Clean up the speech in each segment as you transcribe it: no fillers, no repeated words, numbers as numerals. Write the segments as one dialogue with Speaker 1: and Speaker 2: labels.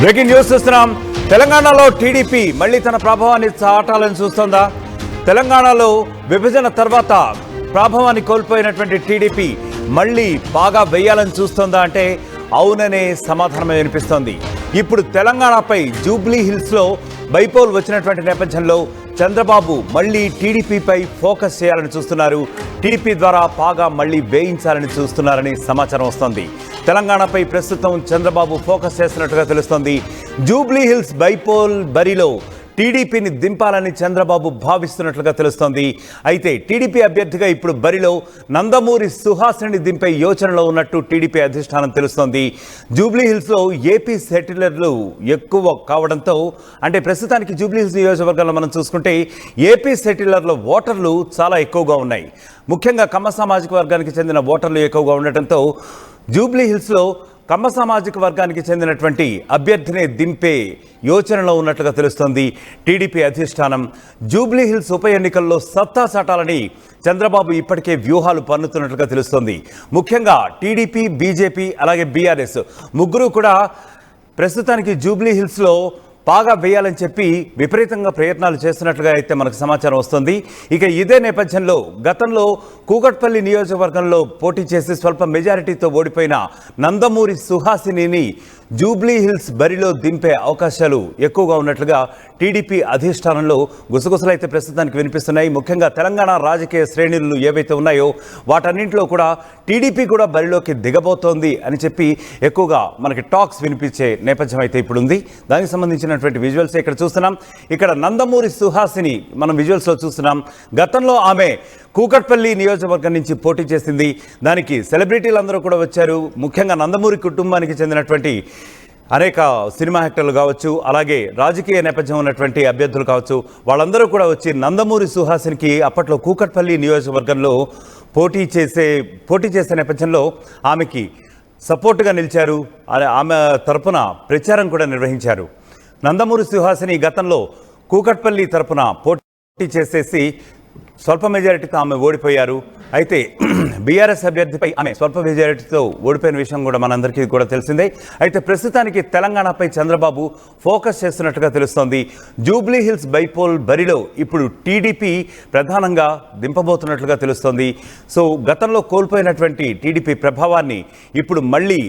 Speaker 1: Breaking news చూస్తున్నాం. తెలంగాణలో TDP మళ్లీ తన ప్రభావాన్ని చాటాలని చూస్తోందా? తెలంగాణలో విభజన తర్వాత ప్రభావాన్ని కోల్పోయినటువంటి టీడీపీ మళ్లీ బాగా వేయాలని చూస్తోందా అంటే అవుననే సమాధానమే వినిపిస్తోంది. ఇప్పుడు తెలంగాణపై జూబ్లీ హిల్స్లో బైపోల్ వచ్చినటువంటి నేపథ్యంలో చంద్రబాబు మళ్లీ టీడీపీపై ఫోకస్ చేయాలని చూస్తున్నారు. టీడీపీ ద్వారా పాగా మళ్లీ వేయించాలని చూస్తున్నారని సమాచారం వస్తోంది. తెలంగాణపై ప్రస్తుతం చంద్రబాబు ఫోకస్ చేస్తున్నట్టుగా తెలుస్తోంది. జూబ్లీ హిల్స్ బైపోల్ బరిలో టీడీపీని దింపాలని చంద్రబాబు భావిస్తున్నట్లుగా తెలుస్తోంది. అయితే టీడీపీ అభ్యర్థిగా ఇప్పుడు బరిలో నందమూరి సుహాసిని దింపే యోచనలో ఉన్నట్టు టీడీపీ అధిష్టానం తెలుస్తోంది. జూబ్లీ హిల్స్లో ఏపీ సెటిలర్లు ఎక్కువ కావడంతో, అంటే ప్రస్తుతానికి జూబ్లీ హిల్స్ నియోజకవర్గంలో మనం చూసుకుంటే ఏపీ సెటిలర్ల ఓటర్లు చాలా ఎక్కువగా ఉన్నాయి. ముఖ్యంగా కమ్మ సామాజిక వర్గానికి చెందిన ఓటర్లు ఎక్కువగా ఉండటంతో జూబ్లీ హిల్స్లో కమ్మ సామాజిక వర్గానికి చెందినటువంటి అభ్యర్థిని దింపే యోచనలో ఉన్నట్లుగా తెలుస్తోంది టీడీపీ అధిష్టానం. జూబ్లీ హిల్స్ ఉప ఎన్నికల్లో సత్తా చాటాలని చంద్రబాబు ఇప్పటికే వ్యూహాలు పన్నుతున్నట్లుగా తెలుస్తోంది. ముఖ్యంగా టీడీపీ, బీజేపీ అలాగే బీఆర్ఎస్ ముగ్గురు కూడా ప్రస్తుతానికి జూబ్లీ హిల్స్లో పాగా వేయాలని చెప్పి విపరీతంగా ప్రయత్నాలు చేస్తున్నట్లుగా అయితే మనకు సమాచారం వస్తుంది. ఇక ఇదే నేపథ్యంలో గతంలో కూకట్పల్లి నియోజకవర్గంలో పోటీ చేసి స్వల్ప మెజారిటీతో ఓడిపోయిన నందమూరి సుహాసినిని జూబ్లీ హిల్స్ బరిలో దింపే అవకాశాలు ఎక్కువగా ఉన్నట్లుగా టీడీపీ అధిష్టానంలో గుసగుసలైతే ప్రస్తుతానికి వినిపిస్తున్నాయి. ముఖ్యంగా తెలంగాణ రాజకీయ శ్రేణులు ఏవైతే ఉన్నాయో వాటన్నింటిలో కూడా టీడీపీ కూడా బరిలోకి దిగబోతోంది అని చెప్పి ఎక్కువగా మనకి టాక్స్ వినిపించే నేపథ్యం అయితే ఇప్పుడు ఉంది. దానికి సంబంధించినటువంటి విజువల్స్ ఇక్కడ చూస్తున్నాం. ఇక్కడ నందమూరి సుహాసిని మనం విజువల్స్లో చూస్తున్నాం. గతంలో ఆమె కూకట్పల్లి నియోజకవర్గం నుంచి పోటీ చేసింది. దానికి సెలబ్రిటీలు అందరూ కూడా వచ్చారు. ముఖ్యంగా నందమూరి కుటుంబానికి చెందినటువంటి అనేక సినిమా యాక్టర్లు కావచ్చు, అలాగే రాజకీయ నేపథ్యం ఉన్నటువంటి అభ్యర్థులు కావచ్చు, వాళ్ళందరూ కూడా వచ్చి నందమూరి సుహాసినికి అప్పట్లో కూకట్పల్లి నియోజకవర్గంలో పోటీ చేసే నేపథ్యంలో ఆమెకి సపోర్టుగా నిలిచారు. ఆమె తరపున ప్రచారం కూడా నిర్వహించారు. నందమూరి సుహాసిని గతంలో కూకట్పల్లి తరపున పోటీ చేసేసి స్వల్ప మెజారిటీతో ఆమె ఓడిపోయారు. అయితే బీఆర్ఎస్ అభ్యర్థిపై ఆమె స్వల్ప మెజారిటీతో ఓడిపోయిన విషయం కూడా మనందరికీ కూడా తెలిసిందే. అయితే ప్రస్తుతానికి తెలంగాణపై చంద్రబాబు ఫోకస్ చేస్తున్నట్టుగా తెలుస్తోంది. జూబ్లీ హిల్స్ బైపోల్ బరిలో ఇప్పుడు టీడీపీ ప్రధానంగా దింపబోతున్నట్లుగా తెలుస్తోంది. సో గతంలో కోల్పోయినటువంటి టీడీపీ ప్రభావాన్ని ఇప్పుడు మళ్ళీ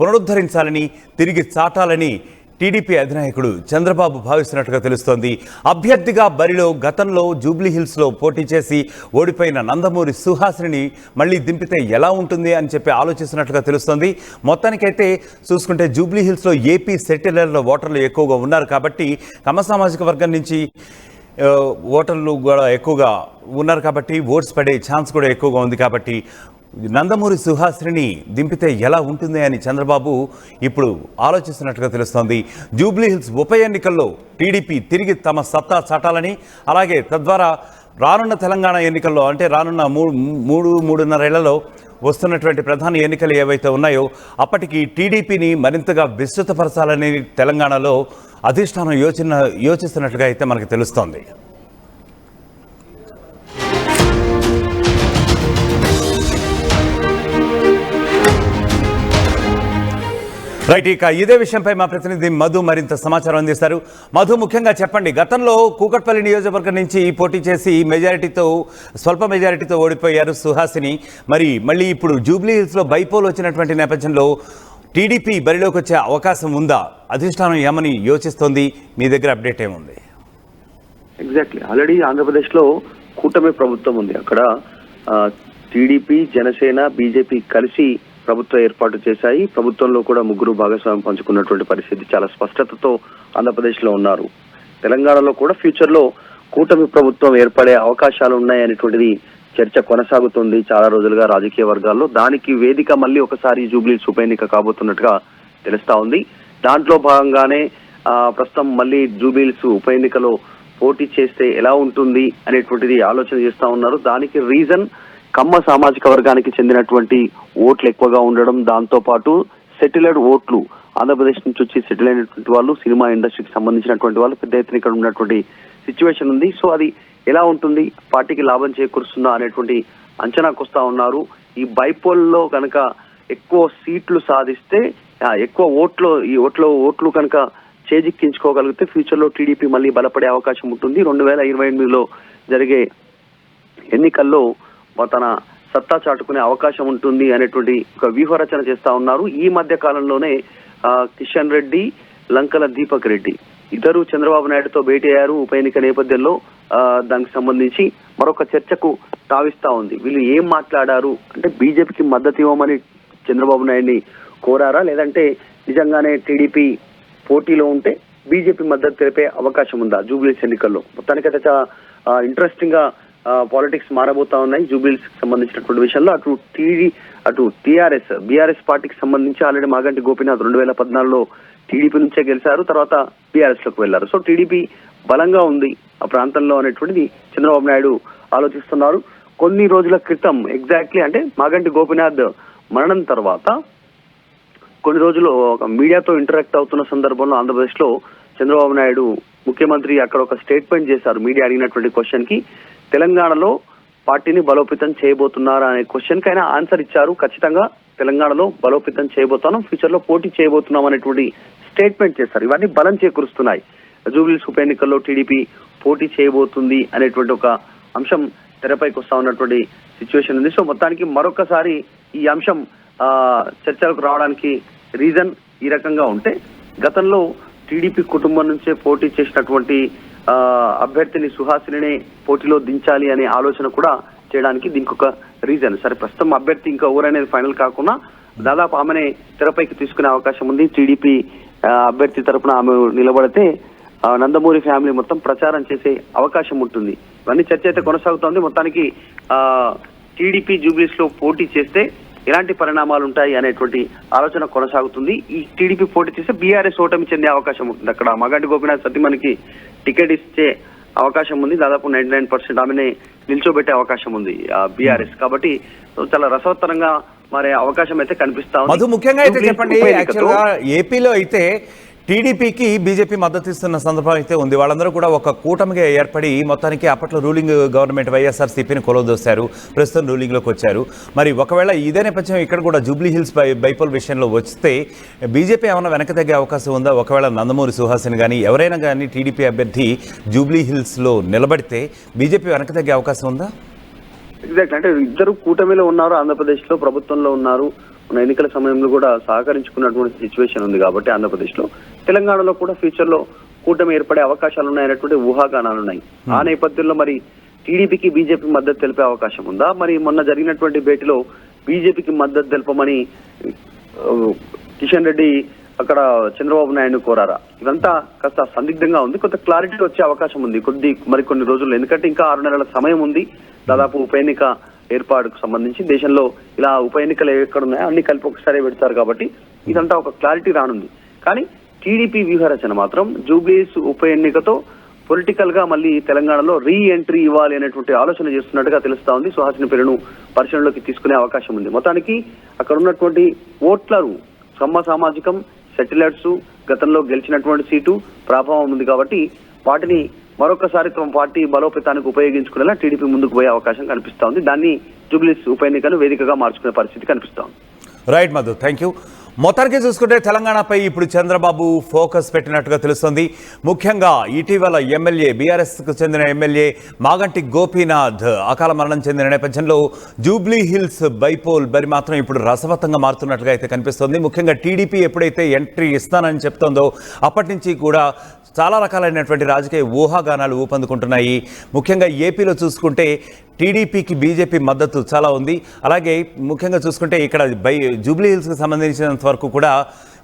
Speaker 1: పునరుద్ధరించాలని, తిరిగి చాటాలని టీడీపీ అధినాయకుడు చంద్రబాబు భావిస్తున్నట్టుగా తెలుస్తోంది. అభ్యర్థిగా బరిలో గతంలో జూబ్లీ హిల్స్లో పోటీ చేసి ఓడిపోయిన నందమూరి సుహాసిని మళ్ళీ దింపితే ఎలా ఉంటుంది అని చెప్పి ఆలోచిస్తున్నట్టుగా తెలుస్తోంది. మొత్తానికైతే చూసుకుంటే జూబ్లీ హిల్స్లో ఏపీ సెటిలర్ల ఓటర్లు ఎక్కువగా ఉన్నారు కాబట్టి, కమ్మ సామాజిక వర్గం నుంచి ఓటర్లు కూడా ఎక్కువగా ఉన్నారు కాబట్టి ఓట్స్ పడే ఛాన్స్ కూడా ఎక్కువగా ఉంది కాబట్టి నందమూరి సుహాసిని దింపితే ఎలా ఉంటుంది అని చంద్రబాబు ఇప్పుడు ఆలోచిస్తున్నట్టుగా తెలుస్తోంది. జూబ్లీ హిల్స్ ఉప ఎన్నికల్లో టీడీపీ తిరిగి తమ సత్తా చాటాలని, అలాగే తద్వారా రానున్న తెలంగాణ ఎన్నికల్లో, అంటే రానున్న మూడున్నరేళ్లలో వస్తున్నటువంటి ప్రధాన ఎన్నికలు ఏవైతే ఉన్నాయో అప్పటికి టీడీపీని మరింతగా విస్తృతపరచాలని తెలంగాణలో అధిష్టానం యోచిస్తున్నట్లుగా అయితే మనకు తెలుస్తోంది. రైట్, ఇక ఇదే విషయంపై మా ప్రతినిధి మధు మరింత సమాచారం అందిస్తారు. మధు, ముఖ్యంగా చెప్పండి, గతంలో కూకట్పల్లి నియోజకవర్గం నుంచి పోటీ చేసి స్వల్ప మెజారిటీతో ఓడిపోయారు సుహాసిని. మళ్ళీ ఇప్పుడు జూబ్లీ హిల్స్లో బైపోల్ వచ్చినటువంటి నేపథ్యంలో టీడీపీ బరిలోకి వచ్చే అవకాశం ఉందా? అధిష్టానం ఏమని యోచిస్తోంది? మీ దగ్గర అప్డేట్ ఏముంది?
Speaker 2: ఎగ్జాక్ట్లీ, ఆల్రెడీ ఆంధ్రప్రదేశ్లో కూటమి ప్రభుత్వం ఉంది. అక్కడ టీడీపీ, జనసేన, బీజేపీ కలిసి ప్రభుత్వం ఏర్పాటు చేశాయి. ప్రభుత్వంలో కూడా ముగ్గురు భాగస్వామ్యం పంచుకున్నటువంటి పరిస్థితి చాలా స్పష్టతతో ఆంధ్రప్రదేశ్లో ఉన్నారు. తెలంగాణలో కూడా ఫ్యూచర్ లో కూటమి ప్రభుత్వం ఏర్పడే అవకాశాలు ఉన్నాయనేటువంటిది చర్చ కొనసాగుతుంది చాలా రోజులుగా రాజకీయ వర్గాల్లో. దానికి వేదిక మళ్ళీ ఒకసారి జూబ్లీ హిల్స్ ఉప ఎన్నిక కాబోతున్నట్టుగా తెలుస్తా ఉంది. దాంట్లో భాగంగానే ప్రస్తుతం మళ్ళీ జూబ్లీ హిల్స్ ఉప ఎన్నికలో పోటీ చేస్తే ఎలా ఉంటుంది అనేటువంటిది ఆలోచన చేస్తా ఉన్నారు. దానికి రీజన్ కమ్మ సామాజిక వర్గానికి చెందినటువంటి ఓట్లు ఎక్కువగా ఉండడం, దాంతో పాటు సెటిలర్డ్ ఓట్లు, ఆంధ్రప్రదేశ్ నుంచి వచ్చి సెటిల్ అయినటువంటి వాళ్ళు, సినిమా ఇండస్ట్రీకి సంబంధించినటువంటి వాళ్ళు పెద్ద ఎత్తున ఇక్కడ ఉన్నటువంటి సిచ్యువేషన్ ఉంది. సో అది ఎలా ఉంటుంది, పార్టీకి లాభం చేకూరుస్తుందా అనేటువంటి అంచనాకు వస్తా ఉన్నారు. ఈ బైపోల్లో కనుక ఎక్కువ సీట్లు సాధిస్తే ఎక్కువ ఓట్లు కనుక చేజిక్కించుకోగలిగితే ఫ్యూచర్ లో టీడీపీ మళ్ళీ బలపడే అవకాశం ఉంటుంది. 2028లో జరిగే ఎన్నికల్లో తన సత్తా చాటుకునే అవకాశం ఉంటుంది అనేటువంటి ఒక వ్యూహరచన చేస్తా ఉన్నారు. ఈ మధ్య కాలంలోనే కిషన్ రెడ్డి, లంకల దీపక్ రెడ్డి ఇద్దరు చంద్రబాబు నాయుడుతో భేటీ అయ్యారు. ఉప ఎన్నిక నేపథ్యంలో దానికి సంబంధించి మరొక చర్చకు తావిస్తా ఉంది. వీళ్ళు ఏం మాట్లాడారు అంటే బీజేపీకి మద్దతు ఇవ్వమని చంద్రబాబు నాయుడిని కోరారా, లేదంటే నిజంగానే టీడీపీ పోటీలో ఉంటే బీజేపీ మద్దతు తెలిపే అవకాశం ఉందా జూబ్లీస్ ఎన్నికల్లో? మొత్తానికైతే చాలా ఇంట్రెస్టింగ్ గా పాలిటిక్స్ మారబోతా ఉన్నాయి జూబ్లీస్ సంబంధించినటువంటి విషయంలో. అటు బీఆర్ఎస్ పార్టీకి సంబంధించి ఆల్రెడీ మాగంటి గోపీనాథ్ 2014లో టీడీపీ నుంచే గెలిచారు, తర్వాత బీఆర్ఎస్ లోకి వెళ్లారు. సో టీడీపీ బలంగా ఉంది ఆ ప్రాంతంలో అనేటువంటిది చంద్రబాబు నాయుడు ఆలోచిస్తున్నారు. కొన్ని రోజుల క్రితం ఎగ్జాక్ట్లీ అంటే మాగంటి గోపీనాథ్ మరణం తర్వాత కొన్ని రోజులు ఒక మీడియాతో ఇంటరాక్ట్ అవుతున్న సందర్భంలో ఆంధ్రప్రదేశ్ లో చంద్రబాబు నాయుడు ముఖ్యమంత్రి అక్కడ ఒక స్టేట్మెంట్ చేశారు. మీడియా అడిగినటువంటి క్వశ్చన్ కి తెలంగాణలో పార్టీని బలోపేతం చేయబోతున్నారా అనే క్వశ్చన్ కి ఆయన ఆన్సర్ ఇచ్చారు. ఖచ్చితంగా తెలంగాణలో బలోపేతం చేయబోతున్నాం, ఫ్యూచర్ లో పోటీ చేయబోతున్నాం అనేటువంటి స్టేట్మెంట్ చేశారు. ఇవన్నీ బలం చేకూరుస్తున్నాయి. జూబ్లీస్ ఉప ఎన్నికల్లో టీడీపీ పోటీ చేయబోతుంది అనేటువంటి ఒక అంశం తెరపైకి వస్తా ఉన్నటువంటి సిచ్యువేషన్ ఉంది. సో మొత్తానికి మరొకసారి ఈ అంశం చర్చలకు రావడానికి రీజన్ ఈ రకంగా ఉంటే, గతంలో టీడీపీ కుటుంబం నుంచే పోటీ చేసినటువంటి అభ్యర్థిని సుహాసినినే పోటీలో దించాలి అనే ఆలోచన కూడా చేయడానికి దీనికి ఒక రీజన్. సరే ప్రస్తుతం అభ్యర్థి ఇంకా ఎవరనేది ఫైనల్ కాకుండా దాదాపు ఆమెనే తెరపైకి తీసుకునే అవకాశం ఉంది. టీడీపీ అభ్యర్థి తరపున ఆమె నిలబడితే నందమూరి ఫ్యామిలీ మొత్తం ప్రచారం చేసే అవకాశం ఉంటుంది. ఇవన్నీ చర్చ అయితే కొనసాగుతోంది. మొత్తానికి టీడీపీ జూబ్లీస్ లో పోటీ చేస్తే ఎలాంటి పరిణామాలు ఉంటాయి అనేటువంటి ఆలోచన కొనసాగుతుంది. ఈ టీడీపీ పోటీ చేస్తే బీఆర్ఎస్ ఓటమి చెందే అవకాశం ఉంటుంది. అక్కడ మాగంటి గోపీనాథ్ సతీమణికి టికెట్ ఇచ్చే అవకాశం ఉంది. దాదాపు 99% ఆమెనే నిల్చోబెట్టే అవకాశం ఉంది బీఆర్ఎస్. కాబట్టి చాలా రసవత్తరంగా మారే అవకాశం అయితే కనిపిస్తా ఉంది.
Speaker 1: మధు, ముఖ్యంగా అయితే చెప్పండి, యాక్చువల్గా ఏపీలో అయితే టీడీపీకి బీజేపీ మద్దతు ఇస్తున్న సందర్భం అయితే ఉంది. వాళ్ళందరూ కూడా ఒక కూటమిగా ఏర్పడి మొత్తానికి అప్పట్లో రూలింగ్ గవర్నమెంట్ వైఎస్ఆర్సీపీని కొలవదోశారు, ప్రస్తుతం రూలింగ్లోకి వచ్చారు. మరి ఒకవేళ ఇదే నేపథ్యం ఇక్కడ కూడా జూబ్లీ హిల్స్ బైపోల్ విషయంలో వస్తే బీజేపీ ఏమైనా వెనక తగ్గే అవకాశం ఉందా? ఒకవేళ నందమూరి సుహాసిని కానీ ఎవరైనా కానీ టీడీపీ అభ్యర్థి జూబ్లీ హిల్స్లో నిలబడితే బీజేపీ వెనక తగ్గే అవకాశం ఉందా?
Speaker 2: ఎగ్జాక్ట్ అంటే ఇద్దరు కూటమిలో ఉన్నారు, ఆంధ్రప్రదేశ్ లో ప్రభుత్వంలో ఉన్నారు. మన ఎన్నికల సమయంలో కూడా సహకరించుకున్నటువంటి సిచ్యువేషన్ ఉంది. కాబట్టి ఆంధ్రప్రదేశ్ లో, తెలంగాణలో కూడా ఫ్యూచర్ లో కూటమి ఏర్పడే అవకాశాలు ఉన్నాయనేటువంటి ఊహాగానాలు ఉన్నాయి. ఆ నేపథ్యంలో మరి టీడీపీకి బీజేపీ మద్దతు తెలిపే అవకాశం ఉందా? మరి మొన్న జరిగినటువంటి భేటీలో బీజేపీకి మద్దతు తెలపమని కిషన్ రెడ్డి అక్కడ చంద్రబాబు నాయుడు కోరారా? ఇదంతా కాస్త సందిగ్ధంగా ఉంది. కొంత క్లారిటీ వచ్చే అవకాశం ఉంది మరికొన్ని రోజుల్లో. ఎందుకంటే ఇంకా 6 నెలల సమయం ఉంది. దాదాపు ఉప ఎన్నిక ఏర్పాటుకు సంబంధించి దేశంలో ఇలా ఉప ఎన్నికలు ఎక్కడున్నాయో అన్ని కలిపి ఒకసారి పెడతారు. కాబట్టి ఇదంతా ఒక క్లారిటీ రానుంది. కానీ టీడీపీ వ్యూహరచన మాత్రం జూబ్లీస్ ఉప ఎన్నికతో పొలిటికల్ గా మళ్ళీ తెలంగాణలో రీ ఎంట్రీ ఇవ్వాలి అనేటువంటి ఆలోచన చేస్తున్నట్టుగా తెలుస్తా ఉంది. సుహాసిని పేరును పరిశీలనలోకి తీసుకునే అవకాశం ఉంది. మొత్తానికి అక్కడ ఉన్నటువంటి ఓట్లరు సామాజికం, సెటిలర్స్, గతంలో గెలిచినటువంటి సీటు ప్రభావం ఉంది. కాబట్టి వాటిని మరొకసారి తమ పార్టీ బలోపేతానికి ఉపయోగించుకునేలా టీడీపీ ముందుకు పోయే అవకాశం కనిపిస్తా ఉంది. దాన్ని జూబ్లీస్ ఉప ఎన్నికను వేదికగా మార్చుకునే పరిస్థితి కనిపిస్తా ఉంది.
Speaker 1: Right Madhu, thank you. మొత్తానికి చూసుకుంటే తెలంగాణపై ఇప్పుడు చంద్రబాబు ఫోకస్ పెట్టినట్టుగా తెలుస్తుంది. ముఖ్యంగా ఇటీవల ఎమ్మెల్యే, బీఆర్ఎస్కు చెందిన ఎమ్మెల్యే మాగంటి గోపీనాథ్ అకాల మరణం చెందిన నేపథ్యంలో జూబ్లీ హిల్స్ బైపోల్ బరి మాత్రం ఇప్పుడు రసవత్తంగా మారుతున్నట్టుగా అయితే కనిపిస్తుంది. ముఖ్యంగా టీడీపీ ఎప్పుడైతే ఎంట్రీ ఇస్తానని చెప్తోందో అప్పటి నుంచి కూడా చాలా రకాలైనటువంటి రాజకీయ ఊహాగానాలు ఊపందుకుంటున్నాయి. ముఖ్యంగా ఏపీలో చూసుకుంటే టీడీపీకి బీజేపీ మద్దతు చాలా ఉంది. అలాగే ముఖ్యంగా చూసుకుంటే ఇక్కడ జూబ్లీ హిల్స్కి సంబంధించినంత వరకు కూడా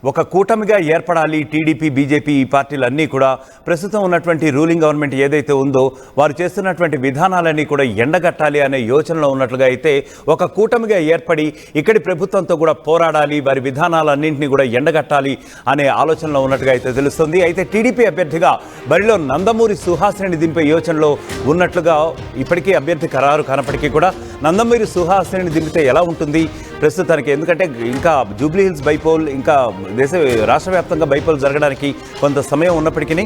Speaker 1: ఒక కూటమిగా ఏర్పడాలి టీడీపీ, బీజేపీ ఈ పార్టీలన్నీ కూడా. ప్రస్తుతం ఉన్నటువంటి రూలింగ్ గవర్నమెంట్ ఏదైతే ఉందో వారు చేస్తున్నటువంటి విధానాలన్నీ కూడా ఎండగట్టాలి అనే యోచనలో ఉన్నట్లుగా అయితే ఒక కూటమిగా ఏర్పడి ఇక్కడి ప్రభుత్వంతో కూడా పోరాడాలి, వారి విధానాలన్నింటినీ కూడా ఎండగట్టాలి అనే ఆలోచనలో ఉన్నట్టుగా అయితే తెలుస్తుంది. అయితే టీడీపీ అభ్యర్థిగా బరిలో నందమూరి సుహాసిని దింపే యోచనలో ఉన్నట్లుగా ఇప్పటికీ అభ్యర్థి ఖరారు కానప్పటికీ కూడా నందమూరి సుహాసిని దింపితే ఎలా ఉంటుంది ప్రస్తుతానికి? ఎందుకంటే ఇంకా జూబ్లీ హిల్స్ బైపోల్, ఇంకా రాష్ట్ర వ్యాప్తంగా బైపోల్ జరగడానికి కొంత సమయం ఉన్నప్పటికీ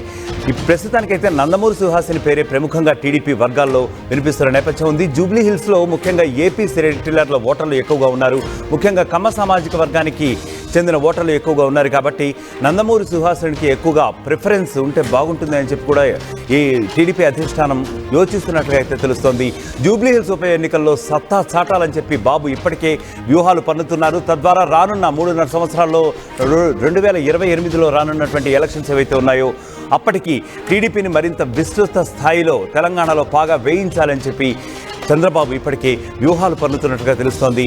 Speaker 1: ప్రస్తుతానికైతే నందమూరి సుహాసిని పేరే ప్రముఖంగా టీడీపీ వర్గాల్లో వినిపిస్తున్న నేపథ్యం ఉంది. జూబ్లీ హిల్స్లో ముఖ్యంగా ఏపీ సెటిలర్ల ఓటర్లు ఎక్కువగా ఉన్నారు. ముఖ్యంగా కమ్మ సామాజిక వర్గానికి చెందిన ఓటర్లు ఎక్కువగా ఉన్నారు కాబట్టి నందమూరి సుహాసినికి ఎక్కువగా ప్రిఫరెన్స్ ఉంటే బాగుంటుంది అని చెప్పి కూడా ఈ టీడీపీ అధిష్టానం యోచిస్తున్నట్లుగా అయితే తెలుస్తోంది. జూబ్లీహిల్స్ ఉప ఎన్నికల్లో సత్తా చాటాలని చెప్పి బాబు ఇప్పటికే వ్యూహాలు పన్నుతున్నారు. తద్వారా రానున్న 3.5 సంవత్సరాల్లో 2028లో రానున్నటువంటి ఎలక్షన్స్ ఏవైతే ఉన్నాయో అప్పటికి టీడీపీని మరింత విస్తృత స్థాయిలో తెలంగాణలో పాగా వేయించాలని చెప్పి చంద్రబాబు ఇప్పటికే వ్యూహాలు పన్నుతున్నట్టుగా తెలుస్తోంది.